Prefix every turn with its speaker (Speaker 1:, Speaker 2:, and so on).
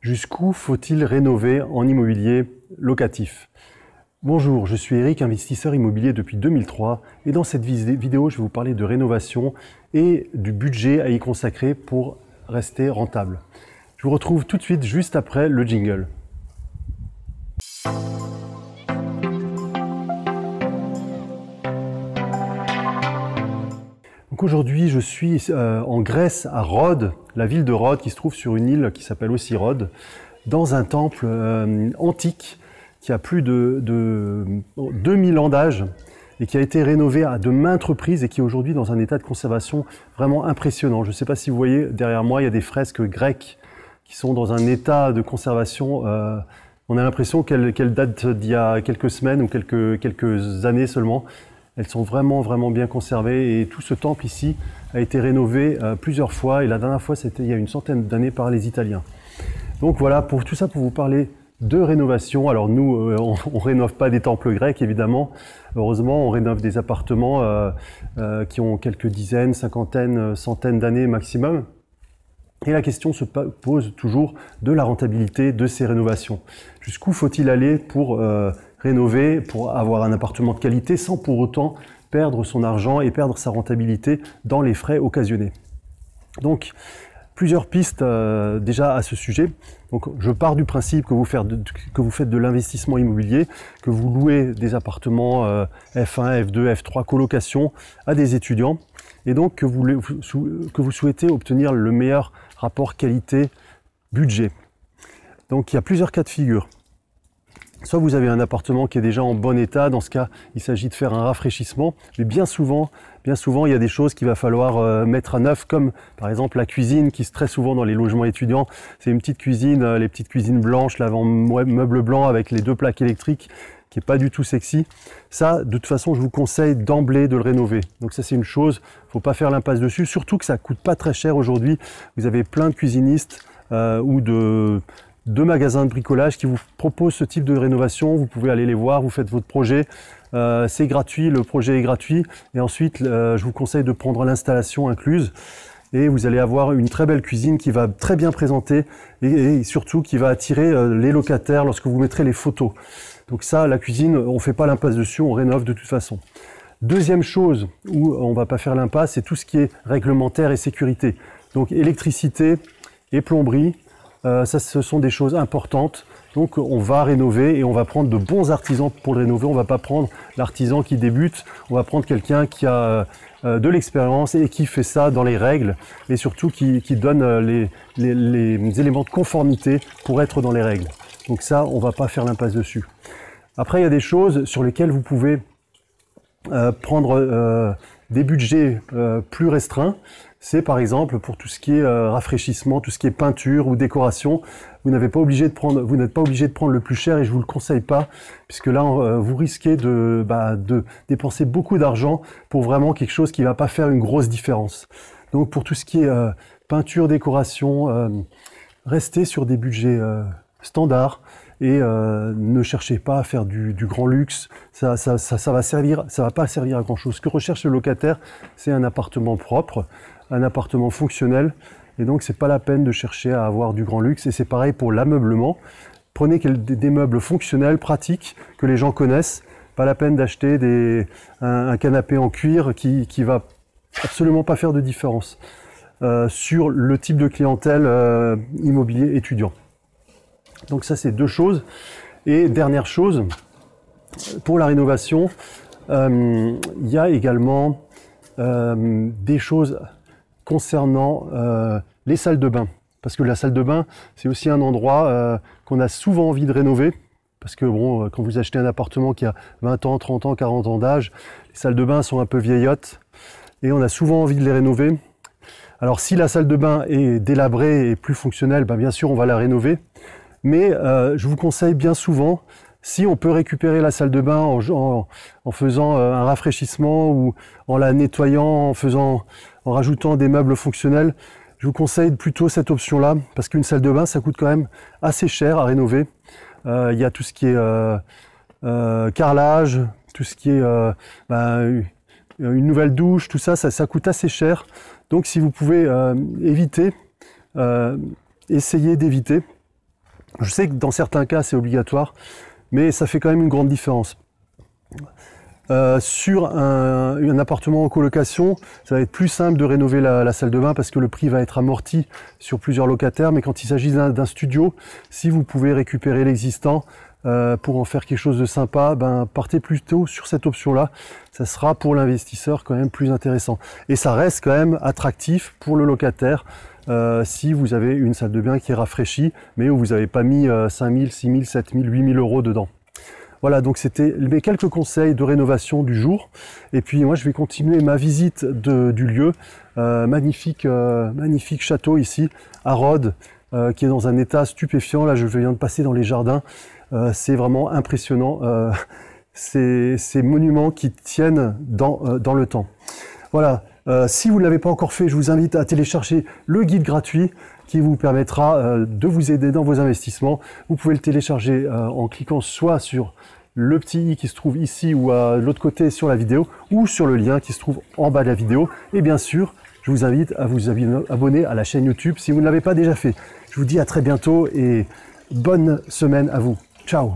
Speaker 1: Jusqu'où faut-il rénover en immobilier locatif? Bonjour, je suis Eric, investisseur immobilier depuis 2003 et dans cette vidéo, je vais vous parler de rénovation et du budget à y consacrer pour rester rentable. Je vous retrouve tout de suite juste après le jingle. Donc aujourd'hui, je suis en Grèce, à Rhodes, la ville de Rhodes qui se trouve sur une île qui s'appelle aussi Rhodes, dans un temple antique qui a plus de 2000 ans d'âge et qui a été rénové à de maintes reprises et qui est aujourd'hui dans un état de conservation vraiment impressionnant. Je ne sais pas si vous voyez derrière moi, il y a des fresques grecques qui sont dans un état de conservation. On a l'impression qu'elles datent d'il y a quelques semaines ou quelques années seulement. Elles sont vraiment bien conservées et tout ce temple ici a été rénové plusieurs fois et la dernière fois c'était il y a une centaine d'années par les Italiens. Donc voilà, pour tout ça, pour vous parler de rénovation. Alors nous, on rénove pas des temples grecs évidemment. Heureusement, on rénove des appartements qui ont quelques dizaines, cinquantaines, centaines d'années maximum. Et la question se pose toujours de la rentabilité de ces rénovations. Jusqu'où faut-il aller pour rénover, pour avoir un appartement de qualité sans pour autant perdre son argent et perdre sa rentabilité dans les frais occasionnés? Donc, plusieurs pistes déjà à ce sujet. Donc, je pars du principe que vous faites de l'investissement immobilier, que vous louez des appartements F1, F2, F3, colocation à des étudiants, et donc que vous souhaitez obtenir le meilleur rapport qualité-budget. Donc, il y a plusieurs cas de figure. Soit vous avez un appartement qui est déjà en bon état, dans ce cas, il s'agit de faire un rafraîchissement, mais bien souvent, il y a des choses qu'il va falloir mettre à neuf, comme par exemple la cuisine, qui très souvent dans les logements étudiants, c'est une petite cuisine, les petites cuisines blanches, meubles blancs avec les deux plaques électriques, qui est pas du tout sexy. Ça, de toute façon, je vous conseille d'emblée de le rénover. Donc ça, c'est une chose, faut pas faire l'impasse dessus, surtout que ça coûte pas très cher aujourd'hui. Vous avez plein de cuisinistes ou de magasins de bricolage qui vous proposent ce type de rénovation. Vous pouvez aller les voir, vous faites votre projet, c'est gratuit, le projet est gratuit, et ensuite je vous conseille de prendre l'installation incluse et vous allez avoir une très belle cuisine qui va très bien présenter et surtout qui va attirer les locataires lorsque vous mettrez les photos. Donc ça, la cuisine, on ne fait pas l'impasse dessus, on rénove de toute façon. Deuxième chose où on ne va pas faire l'impasse, c'est tout ce qui est réglementaire et sécurité. Donc électricité et plomberie, ça, ce sont des choses importantes. Donc on va rénover et on va prendre de bons artisans pour le rénover. On ne va pas prendre l'artisan qui débute, on va prendre quelqu'un qui a de l'expérience et qui fait ça dans les règles et surtout qui donne les éléments de conformité pour être dans les règles. Donc ça, on ne va pas faire l'impasse dessus. Après, il y a des choses sur lesquelles vous pouvez prendre des budgets plus restreints. C'est par exemple pour tout ce qui est rafraîchissement, tout ce qui est peinture ou décoration. Vous n'êtes pas obligé de prendre le plus cher et je vous le conseille pas, puisque là vous risquez de dépenser beaucoup d'argent pour vraiment quelque chose qui va pas faire une grosse différence. Donc pour tout ce qui est peinture, décoration, restez sur des budgets standards et ne cherchez pas à faire du grand luxe. Ça va pas servir à grand chose. Ce que recherche le locataire, c'est un appartement propre, un appartement fonctionnel, et donc c'est pas la peine de chercher à avoir du grand luxe. Et c'est pareil pour l'ameublement. Prenez des meubles fonctionnels, pratiques, que les gens connaissent. Pas la peine d'acheter un canapé en cuir qui va absolument pas faire de différence sur le type de clientèle immobilier étudiant. Donc ça, c'est deux choses. Et dernière chose, pour la rénovation, il y a également des choses concernant les salles de bain. Parce que la salle de bain, c'est aussi un endroit qu'on a souvent envie de rénover. Parce que bon, quand vous achetez un appartement qui a 20 ans, 30 ans, 40 ans d'âge, les salles de bain sont un peu vieillottes et on a souvent envie de les rénover. Alors si la salle de bain est délabrée et plus fonctionnelle, bien sûr on va la rénover. Mais je vous conseille bien souvent, si on peut récupérer la salle de bain en faisant un rafraîchissement ou en la nettoyant, en rajoutant des meubles fonctionnels, je vous conseille plutôt cette option-là, parce qu'une salle de bain, ça coûte quand même assez cher à rénover. Il y a tout ce qui est carrelage, tout ce qui est une nouvelle douche, tout ça, ça coûte assez cher. Donc si vous pouvez éviter, essayez d'éviter. Je sais que dans certains cas, c'est obligatoire, mais ça fait quand même une grande différence. Sur un appartement en colocation, ça va être plus simple de rénover la salle de bain parce que le prix va être amorti sur plusieurs locataires. Mais quand il s'agit d'un studio, si vous pouvez récupérer l'existant pour en faire quelque chose de sympa, ben, partez plutôt sur cette option-là. Ça sera pour l'investisseur quand même plus intéressant. Et ça reste quand même attractif pour le locataire si vous avez une salle de bain qui est rafraîchie, mais où vous n'avez pas mis 5 000, 6 000, 7 000, 8 000 euros dedans. Voilà, donc c'était mes quelques conseils de rénovation du jour. Et puis moi, je vais continuer ma visite du lieu. Magnifique château ici, à Rhodes, qui est dans un état stupéfiant. Là, je viens de passer dans les jardins. C'est vraiment impressionnant. Ces monuments qui tiennent dans le temps. Voilà, si vous ne l'avez pas encore fait, je vous invite à télécharger le guide gratuit qui vous permettra de vous aider dans vos investissements. Vous pouvez le télécharger en cliquant soit sur le petit i qui se trouve ici ou à l'autre côté sur la vidéo, ou sur le lien qui se trouve en bas de la vidéo. Et bien sûr, je vous invite à vous abonner à la chaîne YouTube si vous ne l'avez pas déjà fait. Je vous dis à très bientôt et bonne semaine à vous. Ciao!